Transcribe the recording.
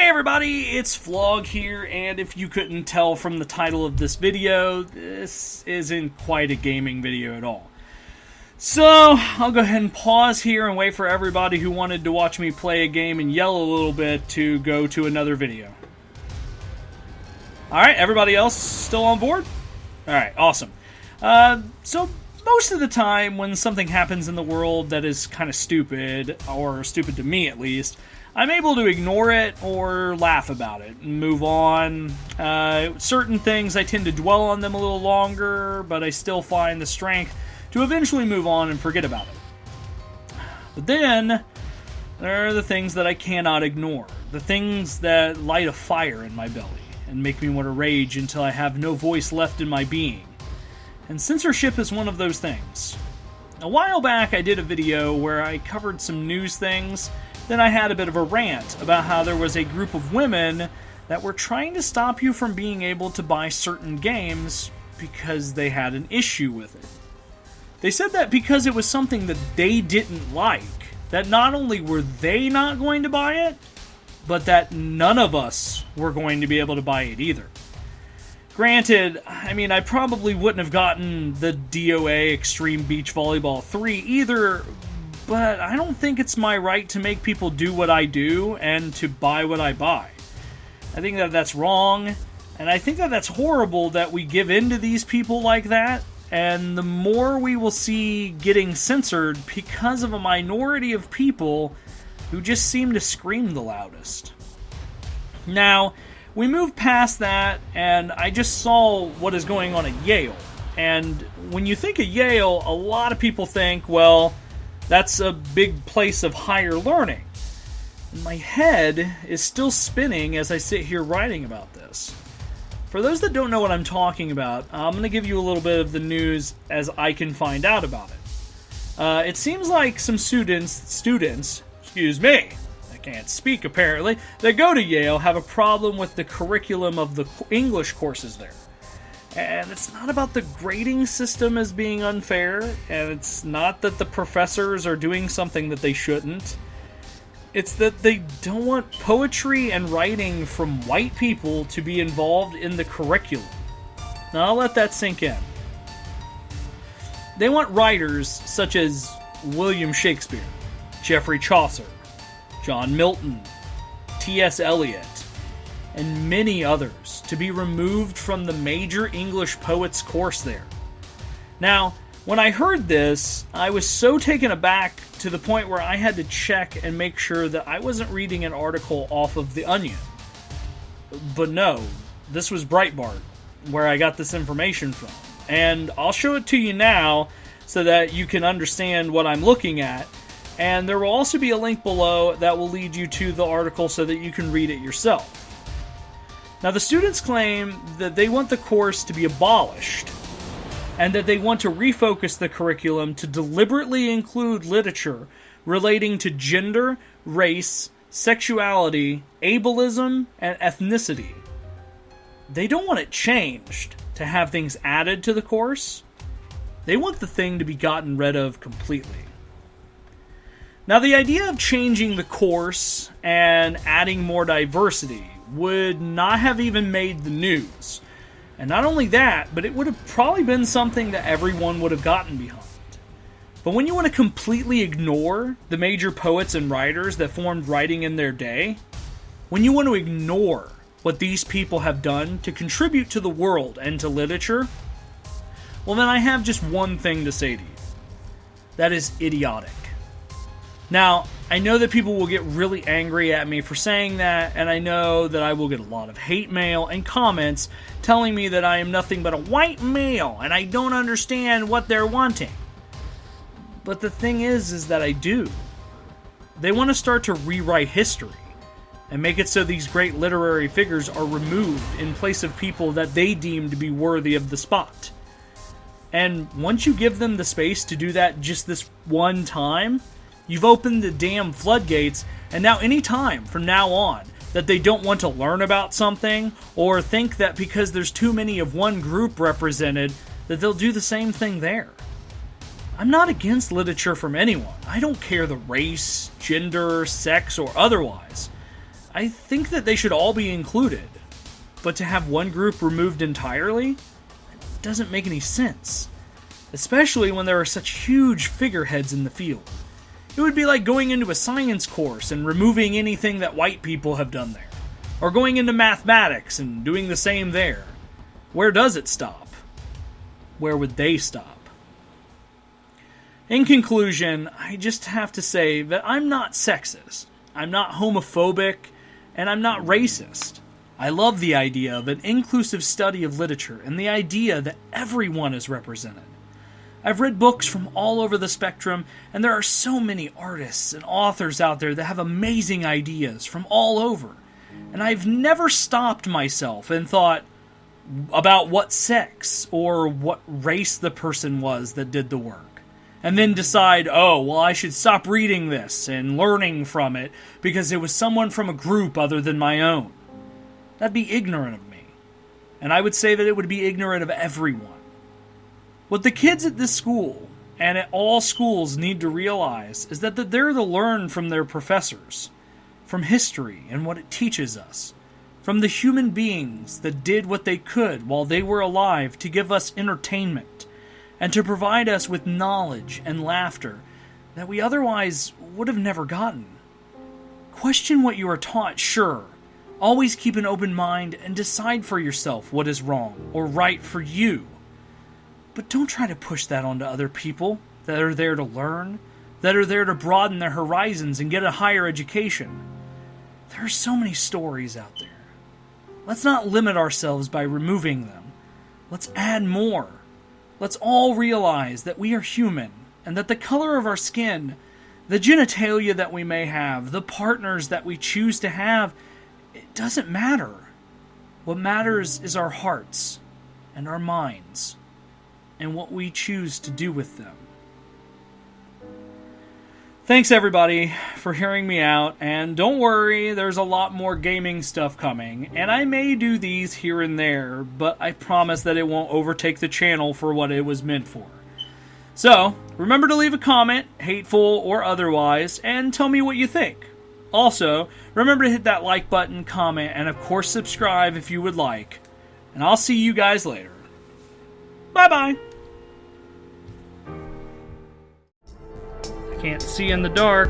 Hey everybody, it's Vlog here, and if you couldn't tell from the title of this video, this isn't quite a gaming video at all. So, I'll go ahead and pause here and wait for everybody who wanted to watch me play a game and yell a little bit to go to another video. Alright, everybody else still on board? Alright, awesome. So most of the time when something happens in the world that is kind of stupid, or stupid to me at least, I'm able to ignore it or laugh about it and move on. Certain things, I tend to dwell on them a little longer, but I still find the strength to eventually move on and forget about it. But then, there are the things that I cannot ignore. The things that light a fire in my belly and make me want to rage until I have no voice left in my being. And censorship is one of those things. A while back I did a video where I covered some news things. Then I had a bit of a rant about how there was a group of women that were trying to stop you from being able to buy certain games because they had an issue with it. They said that because it was something that they didn't like, that not only were they not going to buy it, but that none of us were going to be able to buy it either. Granted, I mean, I probably wouldn't have gotten the DOA Extreme Beach Volleyball 3 either, but I don't think it's my right to make people do what I do and to buy what I buy. I think that that's wrong, and I think that that's horrible that we give in to these people like that, and the more we will see getting censored because of a minority of people who just seem to scream the loudest. Now, we moved past that, and I just saw what is going on at Yale. And when you think of Yale, a lot of people think, well, that's a big place of higher learning. My head is still spinning as I sit here writing about this. For those that don't know what I'm talking about, I'm going to give you a little bit of the news as I can find out about it. It seems like some students, excuse me, I can't speak apparently, that go to Yale have a problem with the curriculum of the English courses there. And it's not about the grading system as being unfair, and it's not that the professors are doing something that they shouldn't. It's that they don't want poetry and writing from white people to be involved in the curriculum. Now I'll let that sink in. They want writers such as William Shakespeare, Geoffrey Chaucer, John Milton, T.S. Eliot, and many others to be removed from the major English poets course there. Now, when I heard this, I was so taken aback to the point where I had to check and make sure that I wasn't reading an article off of The Onion. But no, this was Breitbart, where I got this information from. And I'll show it to you now so that you can understand what I'm looking at. And there will also be a link below that will lead you to the article so that you can read it yourself. Now, the students claim that they want the course to be abolished, and that they want to refocus the curriculum to deliberately include literature relating to gender, race, sexuality, ableism, and ethnicity. They don't want it changed to have things added to the course. They want the thing to be gotten rid of completely. Now, the idea of changing the course and adding more diversity would not have even made the news. And not only that, but it would have probably been something that everyone would have gotten behind. But when you want to completely ignore the major poets and writers that formed writing in their day, when you want to ignore what these people have done to contribute to the world and to literature, well then I have just one thing to say to you. That is idiotic. Now, I know that people will get really angry at me for saying that, and I know that I will get a lot of hate mail and comments telling me that I am nothing but a white male and I don't understand what they're wanting. But the thing is that I do. They want to start to rewrite history and make it so these great literary figures are removed in place of people that they deem to be worthy of the spot. And once you give them the space to do that just this one time, you've opened the damn floodgates, and now any time from now on that they don't want to learn about something or think that because there's too many of one group represented that they'll do the same thing there. I'm not against literature from anyone. I don't care the race, gender, sex, or otherwise. I think that they should all be included. But to have one group removed entirely, it doesn't make any sense. Especially when there are such huge figureheads in the field. It would be like going into a science course and removing anything that white people have done there. Or going into mathematics and doing the same there. Where does it stop? Where would they stop? In conclusion, I just have to say that I'm not sexist, I'm not homophobic, and I'm not racist. I love the idea of an inclusive study of literature and the idea that everyone is represented. I've read books from all over the spectrum, and there are so many artists and authors out there that have amazing ideas from all over. And I've never stopped myself and thought about what sex or what race the person was that did the work. And then decide, oh, well, I should stop reading this and learning from it because it was someone from a group other than my own. That'd be ignorant of me. And I would say that it would be ignorant of everyone. What the kids at this school, and at all schools, need to realize is that they're to learn from their professors, from history and what it teaches us, from the human beings that did what they could while they were alive to give us entertainment, and to provide us with knowledge and laughter that we otherwise would have never gotten. Question what you are taught, sure. Always keep an open mind and decide for yourself what is wrong or right for you. But don't try to push that onto other people that are there to learn, that are there to broaden their horizons and get a higher education. There are so many stories out there. Let's not limit ourselves by removing them. Let's add more. Let's all realize that we are human and that the color of our skin, the genitalia that we may have, the partners that we choose to have, it doesn't matter. What matters is our hearts and our minds, and what we choose to do with them. Thanks everybody for hearing me out, and don't worry, there's a lot more gaming stuff coming, and I may do these here and there, but I promise that it won't overtake the channel for what it was meant for. So, remember to leave a comment, hateful or otherwise, and tell me what you think. Also, remember to hit that like button, comment, and of course subscribe if you would like. And I'll see you guys later. Bye-bye. I can't see in the dark.